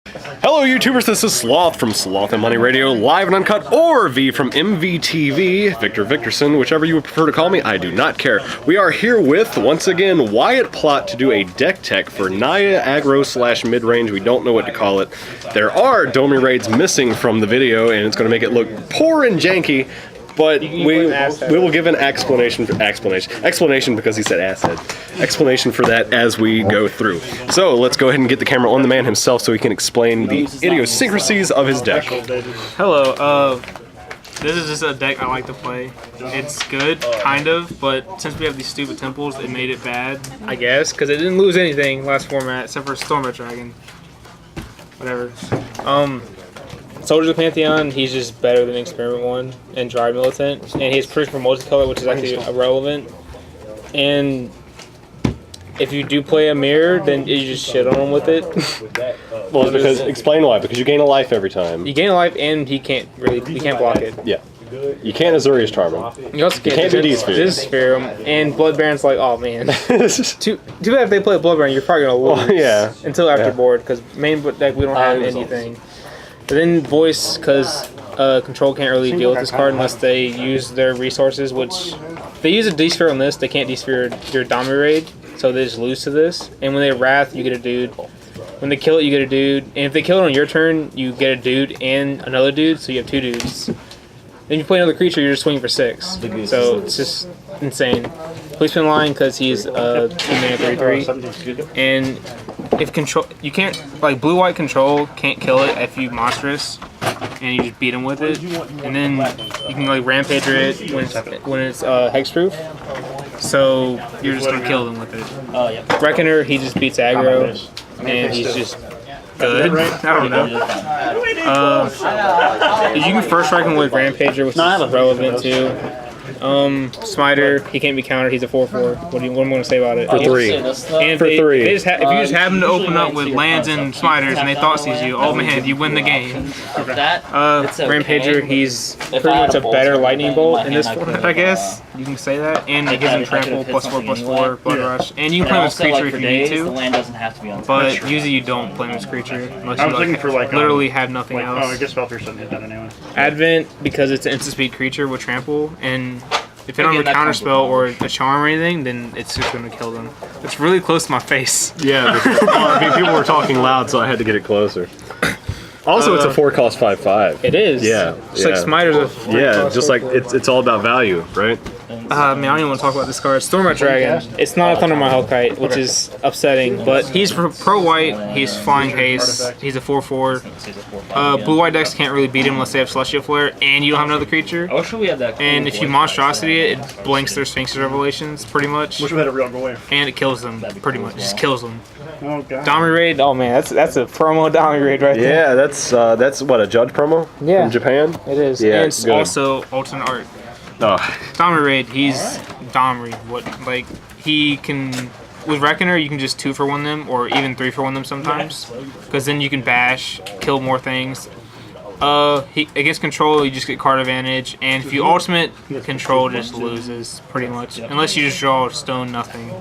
Hello YouTubers, this is Sloth from Sloth and Money Radio, live and uncut, or V from MVTV, Victor Victorson, whichever you would prefer to call me, I do not care. We are here with, once again, Wyatt Plott to do a deck tech for Naya, Aggro / Midrange, we don't know what to call it. There are Domi raids missing from the video, and it's going to make it look poor and janky, but we will give an explanation because he said asshead. Explanation for that as we go through. So let's go ahead and get the camera on the man himself so he can explain the idiosyncrasies of his deck. Hello, this is just a deck I like to play. It's good, kind of, but since we have these stupid temples, it made it bad, I guess, because it didn't lose anything last format except for Stormrat Dragon. Whatever. Soldiers of Pantheon, he's just better than Experiment 1 and Dry Militant, and he has Proof for Multicolor, which is actually irrelevant. And if you do play a mirror, then you just shit on him with it. Well, it's because, explain why, because you gain a life every time. You gain a life and he can't block it. Yeah. You can't Azurius Charm him. You also can't do D-Sphere him, and Blood Baron's like, oh man. Too bad if they play Blood Baron, you're probably going to lose. Well, yeah. Until after board, because main deck we don't have anything. But then Voice, because Control can't really deal with this card unless they use their resources, which if they use a D-Sphere on this, they can't D-Sphere your Domi Raid, so they just lose to this. And when they Wrath, you get a dude. When they kill it, you get a dude. And if they kill it on your turn, you get a dude and another dude, so you have two dudes. Then you play another creature, you're just swinging for 6. So it's just insane. Policeman Line, because he's 2-mana 3/3. And if control, you can't, like blue-white control can't kill it if you monstrous, and you just beat him with it. And then you can like Rampager it when it's hexproof. So you're just gonna kill them with it. Reckoner, he just beats aggro, and he's just good. I don't know. You can first reckon with Rampager, which is relevant too. Smiter, he can't be countered. He's a 4/4. What am I going to say about it? For 3. And if you just happen to open up with lands and Smiters and they thought seize you, oh man, you win the game. Rampager, he's pretty much a better lightning bolt in this format, I guess. You can say that. And it gives him trample, +4/+4, blood rush. And you can play with creature if you need to. But usually you don't play with creature unless you literally have nothing else. Oh, I guess Spellpierce doesn't hit that anyway. Advent, because it's an instant speed creature with trample, and if they don't have a counter spell or a charm or anything, then it's just going to kill them. It's really close to my face. Yeah, people were talking loud, so I had to get it closer. Also, it's a 4-cost 5/5. It is. Yeah. Just like Smiter's a 4-cost just like it's all about value, right? I don't even want to talk about this card. Stormrat Dragon. It's not a Thundermaw Hellkite, which is upsetting, but he's pro-white, he's flying haste, he's a 4/4. Blue-white decks can't really beat him unless they have Celestial Flare, and you don't have another creature. I wish we had that. And if you monstrosity it, it blinks their Sphinx's Revelations, pretty much. Wish we had a real goal. And it kills them, pretty much. Just kills them. Oh god. Domi Raid, oh man, that's a promo Domi Raid right there. Yeah, that's what, a Judge promo? Yeah. From Japan? It is. Yeah, and it's also alternate art. Oh. Domi Raid, he's Domri. He can, with Reckoner, you can just 2-for-1 them, or even 3-for-1 them sometimes. Because then you can bash, kill more things. Against control, you just get card advantage, and if you ultimate, control just loses, pretty much. Unless you just draw stone nothing.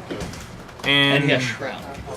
And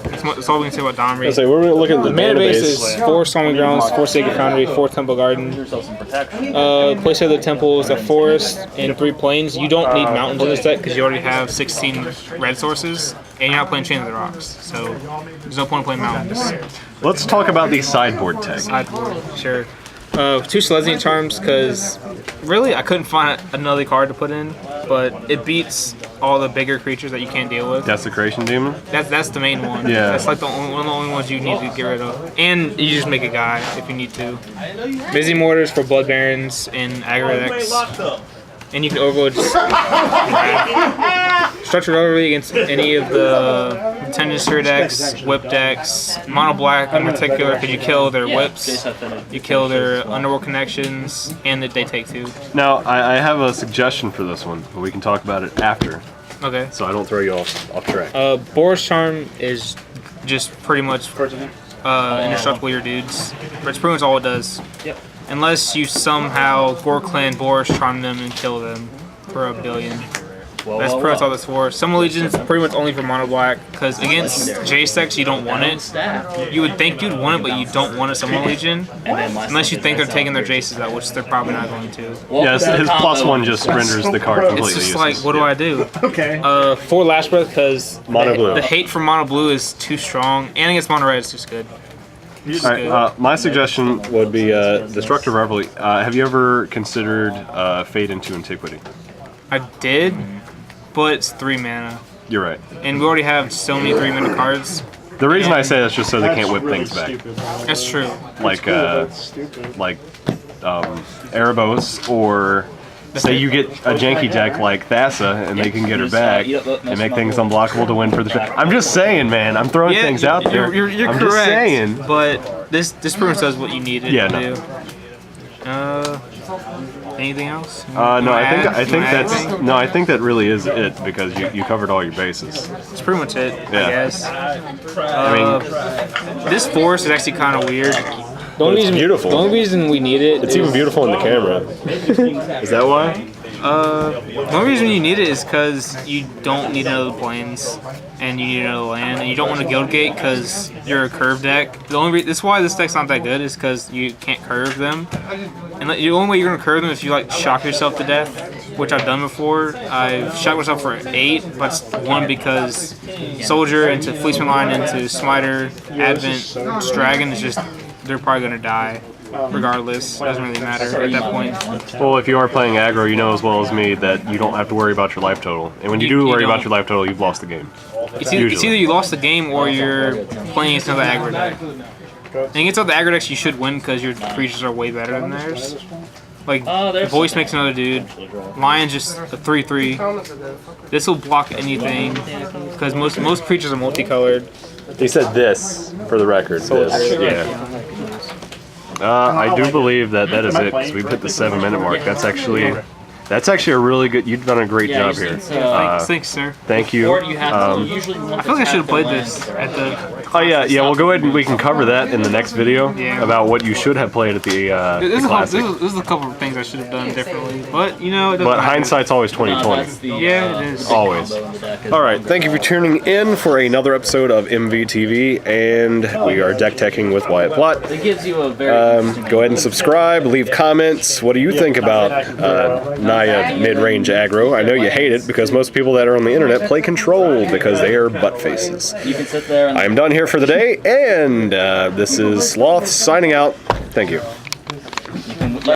that's all we can say about Domi Raid. So we're going to look at the mana base is 4 Storming Grounds, 4 Sacred Foundry, 4 Temple Garden. Place of the Temple is a forest and 3 plains. You don't need mountains in this deck because you already have 16 red sources, and you're not playing Chain of the Rocks, so there's no point in playing mountains. Let's talk about the sideboard tech. Sideboard, sure. 2 Selesnya Charms, because really I couldn't find another card to put in, but it beats all the bigger creatures that you can't deal with. Desecration Demon? That's the main one. Yeah. That's like one of the only ones you need to get rid of. And you just make a guy if you need to. Busy Mortars for Blood Barons and Aggro decks. And you can overload Structured Overlay against any of the Tendon Sphere decks, Whip decks, Mono Black in particular, because you kill their whips, you kill their Underworld connections, and that they take 2. Now, I have a suggestion for this one, but we can talk about it after. Okay. So I don't throw you off track. Boris Charm is just pretty much indestructible your dudes. That's pretty much all it does. Yep. Unless you somehow Gore Clan Boris Charm them and kill them for $1 billion. That's pretty much all that's for. Some Legion's pretty much only for mono black, because against J-Sex you don't want it. You would think you'd want it, but you don't want a Summon Legion. Unless you think they're taking their Jaces out, which they're probably not going to. Yeah, his +1 just renders the card completely It's just useless. like, what do I do? Okay. 4 Lash Breath, because Mono blue. the hate for mono blue is too strong, and against mono red it's just good. Alright, my suggestion would be Destructive Reveille. Have you ever considered Fade into Antiquity? I did, but it's 3 mana. You're right. And we already have so many 3 mana cards. The reason I say that's just so they can't whip things back. That's true. Like Erebos, or say you get a janky deck like Thassa and they can get her back and make things unblockable to win for the I'm just saying, man. I'm throwing things out there. You're I'm correct. just saying. But this pretty much does what you need it Yeah, to no. do. Anything else? No, I think that really is it, because you covered all your bases. That's pretty much it, Yeah. I guess. I mean, This forest is actually kind of weird. it's beautiful. The only reason we need it It's even beautiful in the camera. Is that why? the only reason you need it is because you don't need another plains and you need another land, and you don't want to guild gate because you're a curve deck. This is why this deck's not that good, is because you can't curve them. And the only way you're gonna curve them is if you like shock yourself to death, which I've done before. I've shocked myself for 8, but it's 1 because Soldier into Fleeceman Line into Smiter, Advent, Dragon is just, they're probably gonna die. Regardless, it doesn't really matter at that point. Well, if you are playing aggro, you know as well as me that you don't have to worry about your life total. And when you do You worry about don't. your life total, you've lost the game. It's either you lost the game or you're playing against another aggro deck. And against other aggro decks, you should win because your creatures are way better than theirs. Like, Voice makes another dude. Lion's just a 3/3. This will block anything because most creatures are multicolored. He said this, for the record. This. Yeah. I do believe that is it, because we've hit the 7-minute mark. That's actually a really good. You've done a great job here. Thanks, sir. Thank you. I feel like I should have played this at the. Oh yeah. We'll go ahead and we can cover that in the next video about what you should have played at the classic. This is a couple of things I should have done differently, but you know. It doesn't But matter. hindsight's always 20/20. Yeah, it is. Always. All right. Thank you for tuning in for another episode of MVTV, and we are deck teching with Wyatt Plott. It gives you a very Go ahead and subscribe. Leave comments. What do you think about Naya mid-range aggro? I know you hate it because most people that are on the internet play control because they are butt faces. you can sit there and I am done here for the day, and this is Sloth signing out. Thank you.